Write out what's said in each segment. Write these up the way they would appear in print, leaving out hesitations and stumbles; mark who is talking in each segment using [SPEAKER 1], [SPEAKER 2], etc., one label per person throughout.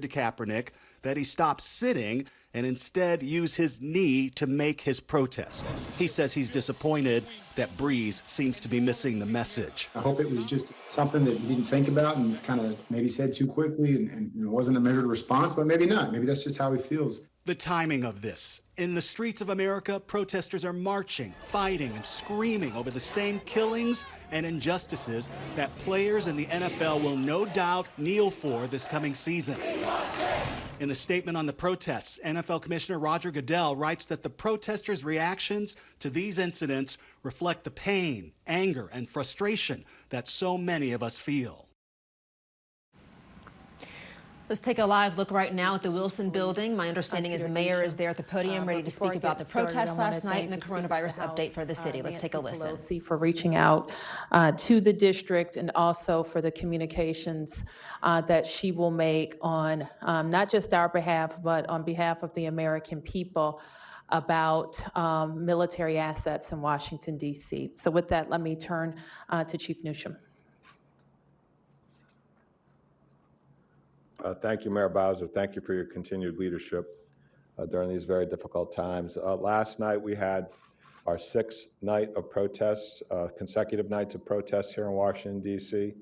[SPEAKER 1] to Kaepernick that he stop sitting and instead use his knee to make his protest. He says he's disappointed that Breeze seems to be missing the message.
[SPEAKER 2] I hope it was just something that he didn't think about and kind of maybe said too quickly and it wasn't a measured response, but maybe not. Maybe that's just how he feels.
[SPEAKER 1] The timing of this. In the streets of America, protesters are marching, fighting, and screaming over the same killings and injustices that players in the NFL will no doubt kneel for this coming season. In a statement on the protests, NFL Commissioner Roger Goodell writes that the protesters' reactions to these incidents reflect the pain, anger, and frustration that so many of us feel.
[SPEAKER 3] Let's take a live look right now at the Wilson building. My understanding is the mayor is there at the podium ready to speak about the protests last night and the coronavirus update for the city. Let's take a listen.
[SPEAKER 4] For reaching out to the district and also for the communications that she will make on not just our behalf, but on behalf of the American people about military assets in Washington, D.C. So with that, let me turn to Chief Newsham.
[SPEAKER 5] Thank you, Mayor Bowser. Thank you for your continued leadership during these very difficult times. Last night we had our sixth night of protests, consecutive nights of protests here in Washington, D.C.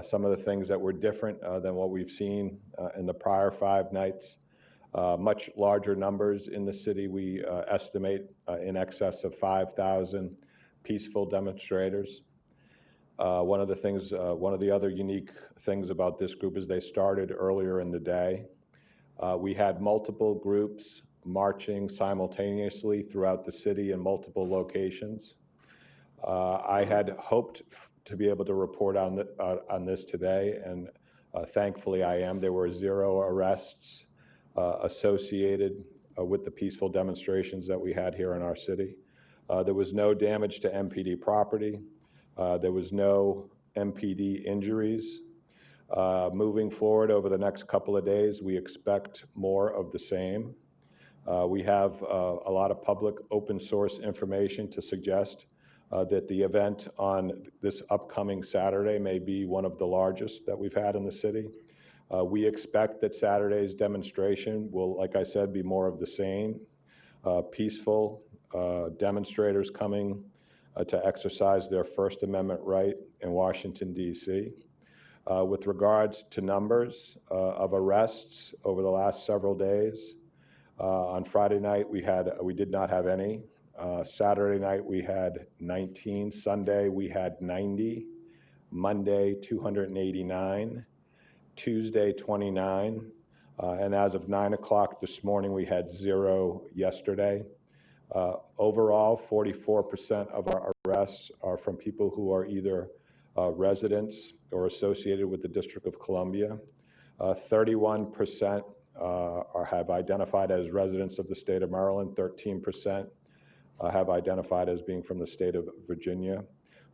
[SPEAKER 5] Some of the things that were different than what we've seen in the prior 5 nights. Much larger numbers in the city. We estimate in excess of 5,000 peaceful demonstrators. One of the other unique things about this group is they started earlier in the day. We had multiple groups marching simultaneously throughout the city in multiple locations. I had hoped to be able to report on this today, and thankfully I am. There were 0 arrests associated with the peaceful demonstrations that we had here in our city. There was no damage to MPD property. There was no MPD injuries. Moving forward over the next couple of days, we expect more of the same. We have a lot of public open source information to suggest that the event on this upcoming Saturday may be one of the largest that we've had in the city. We expect that Saturday's demonstration will, like I said, be more of the same. Peaceful demonstrators coming to exercise their First Amendment right in Washington, D.C. With regards to numbers of arrests over the last several days, on Friday night we did not have any. Saturday night we had 19. Sunday we had 90. Monday 289. Tuesday 29. And as of 9 o'clock this morning we had 0 yesterday. Overall, 44% of our arrests are from people who are either residents or associated with the District of Columbia. 31% have identified as residents of the state of Maryland. 13% have identified as being from the state of Virginia.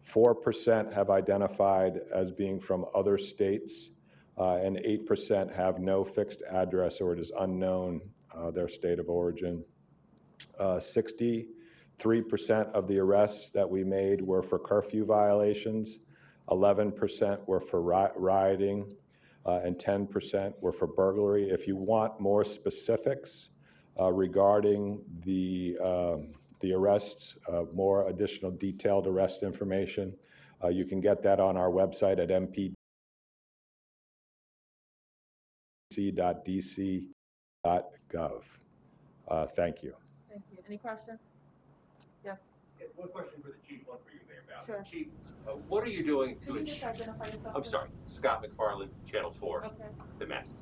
[SPEAKER 5] 4% have identified as being from other states, and 8% have no fixed address or it is unknown their state of origin. 63% of the arrests that we made were for curfew violations, 11% were for rioting, and 10% were for burglary. If you want more specifics regarding the arrests, more additional detailed arrest information, you can get that on our website at mpdc.dc.gov. Thank you.
[SPEAKER 4] Thank you. Any questions? Yes.
[SPEAKER 6] One question for the chief, one for you, Mayor Bowser.
[SPEAKER 4] Sure.
[SPEAKER 6] Chief, what are you doing to
[SPEAKER 4] Can you just identify yourself?
[SPEAKER 6] I'm sorry, Scott McFarland, Channel 4,
[SPEAKER 4] Okay.
[SPEAKER 6] The Message.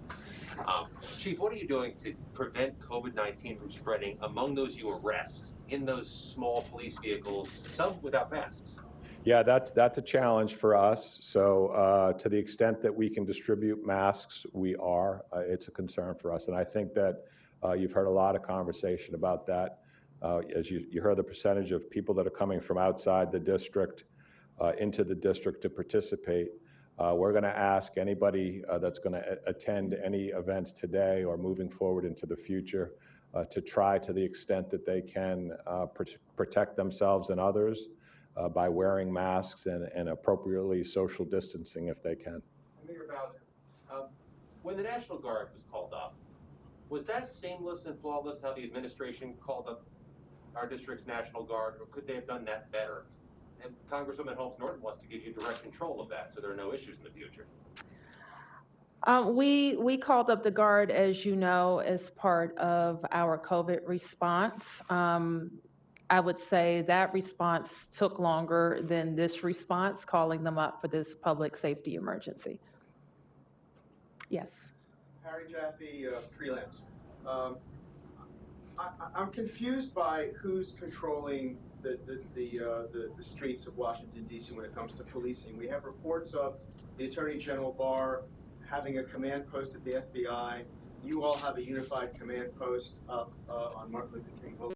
[SPEAKER 6] Chief, what are you doing to prevent COVID-19 from spreading among those you arrest in those small police vehicles, some without masks?
[SPEAKER 5] Yeah, that's a challenge for us. So to the extent that we can distribute masks, we are. It's a concern for us. And I think that you've heard a lot of conversation about that. As you heard the percentage of people that are coming from outside the district into the district to participate. We're going to ask anybody that's going to attend any events today or moving forward into the future to try to the extent that they can protect themselves and others by wearing masks and appropriately social distancing if they can.
[SPEAKER 6] Mayor Bowser, When the National Guard was called up, was that seamless and flawless how the administration called up our district's National Guard, or could they have done that better? And Congresswoman Holmes Norton wants to give you direct control of that so there are no issues in the future.
[SPEAKER 4] We called up the Guard, as you know, as part of our COVID response. I would say that response took longer than this response, calling them up for this public safety emergency. Yes.
[SPEAKER 7] Harry Jaffe, freelance. I'm confused by who's controlling the streets of Washington, D.C. when it comes to policing. We have reports of the Attorney General Barr having a command post at the FBI. You all have a unified command post up on Martin Luther King Boulevard.